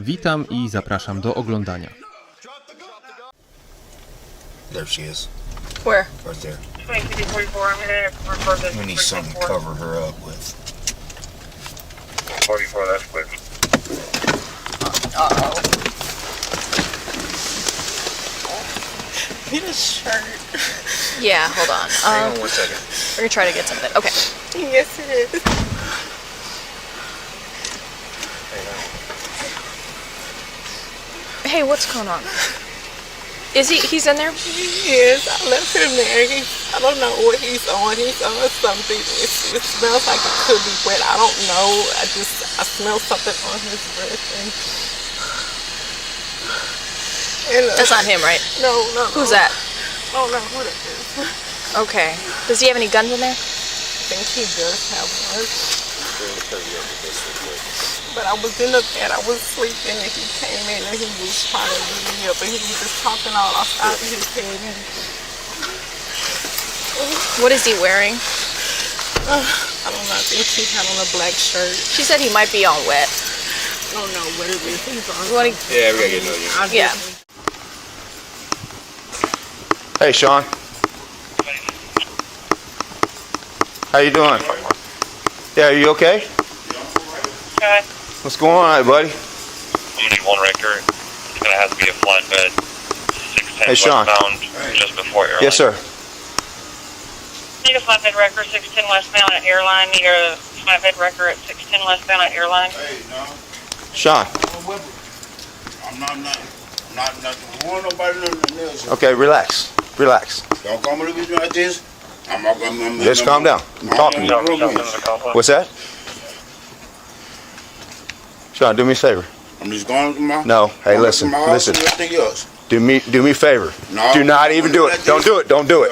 Witam i zapraszam do oglądania. There she is. Where? Right there. 2244, I'm gonna refer this We need to something to 314. cover her up with. 44, that's quick. Uh-oh. Need a shirt. Yeah, hold on. Hang on 1 second. We're gonna try to get something. Okay. Yes, it is. Hey, what's going on? Is he's in there? Yes, I left him there. I don't know what he's on. He's on something. It smells like it could be wet. I don't know. I smell something on his breath. And That's not him, right? No. Who's that? I don't know who that is. Okay. Does he have any guns in there? I think he does have one. But I was in the bed, I was sleeping, and he came in and he was trying to wake me up, and he was just talking all outside of his head. What is he wearing? I don't know, I think he had on a black shirt. She said he might be on wet. I don't know what it is. He's on. What? Yeah, we gotta get another. Yeah. Hey, Sean. How you doing? Yeah, are you okay? Okay. What's going on, buddy? I'm gonna need one record. It's gonna have to be a flatbed. 610 Hey, Sean. westbound, just before airline. Yes, sir. Need a flatbed record, 610 westbound at airline. Need a flatbed record at 610 westbound at airline. Hey, no. Sean. I'm not want nobody nothing else. Okay, relax. Relax. Don't come to me like this. Just calm down. I'm talking to you. What's that? Sean, do me a favor. I'm just going to my. No. Hey, going listen. to my house Listen. and everything else. Do me a favor. No. Do not even do it. Don't do it. Don't do it.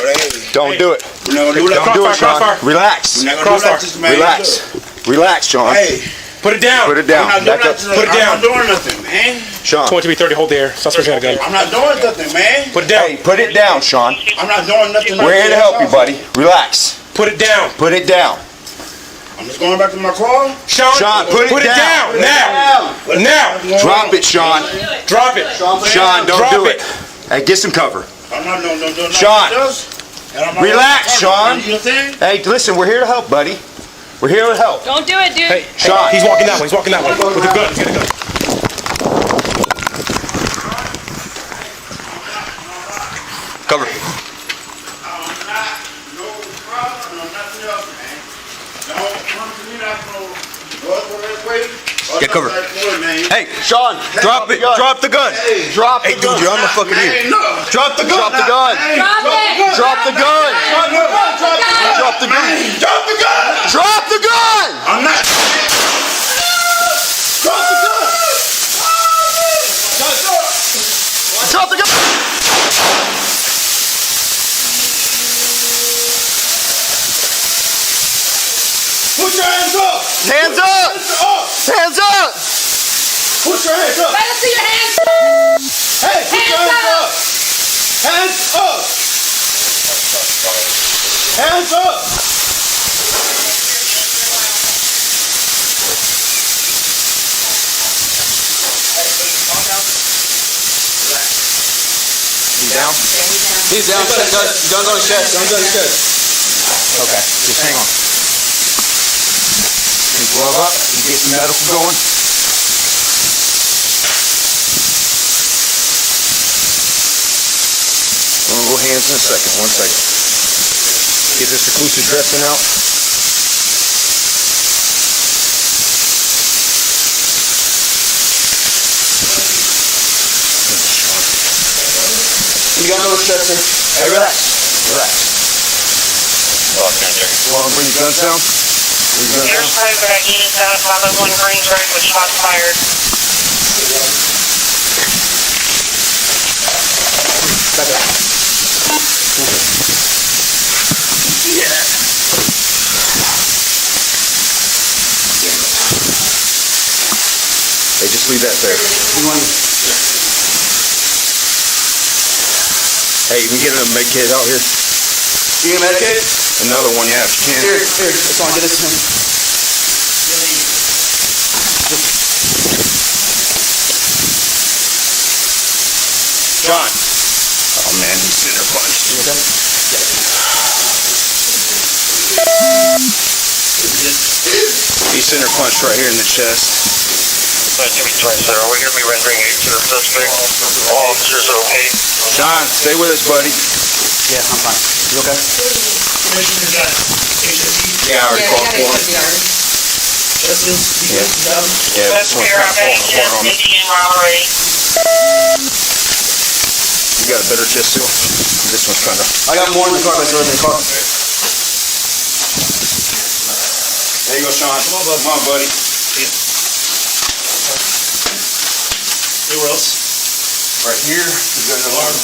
Don't do it. We're not gonna do that. Don't do it, Sean. Relax. We're not gonna do that, this man. Relax. Relax, Sean. Hey, Put it down. Put it down. I'm not doing Back up. nothing. Put it down. I'm not doing nothing, man. Sean. 2330, hold there. Suspect got a gun. I'm not doing nothing, man. Put it down. Hey, put it down, Sean. I'm not doing nothing. We're here to help you, buddy. Relax. Put it down. Put it down. I'm just going back to my car. Sean, put it down. Now. Now. Drop it, Sean. Drop it. Sean, don't Drop do it. it. Hey, get some cover. I'm not doing nothing. Sean. Relax, You know Sean. what I'm saying? Hey, listen, we're here to help, buddy. We're here to help. Don't do it, dude. Hey, Sean. he's walking that way. He's walking that way. With a gun. He's got a gun. Cover. Get cover. Hey, Sean, drop it. Drop the gun. Drop the gun. Hey, dude, you're on the fucking ear. Drop the gun. Drop the gun. Drop the gun. Drop the gun. Drop the gun. Drop the gun. I'm not. Drop the gun. Drop the gun. Put your hands up. Hands up. Hands up. Put your hands up. Let us see your hands. Hey, put your hands up. Hands up. Hands up. He's down. He's down. Guns on his chest. Guns on his chest. Okay, just hang on. Glove up and get some medical going. I'm gonna go hands in a second. 1 second. Get this reclusive dressing out. You got no chest in. Hey, relax. Relax. Want to bring your guns down? Here's private ID at 501 Green Road with shots fired. Back up. Yeah. Hey, just leave that there. Hey, you can get a med kit out here. You get a med kit? Another one, yeah, if you can. Here, that's on, get this to him. Sean. Oh man, he's center punched. You okay? He's center punched right here in the chest. Are we going to be rendering aid to the suspect? All officers are okay? Sean, stay with us, buddy. Yeah, I'm fine. You okay? Yeah, I already called for him. Yeah, this one's kind of falling apart on me. Indian robbery. You got a better chest seal? This one's kind of... I got more in the car. Let's go in the car. There you go, Sean. Come on, buddy. Where else? Right here, we got an alarm.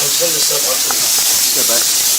Send this up. Step back.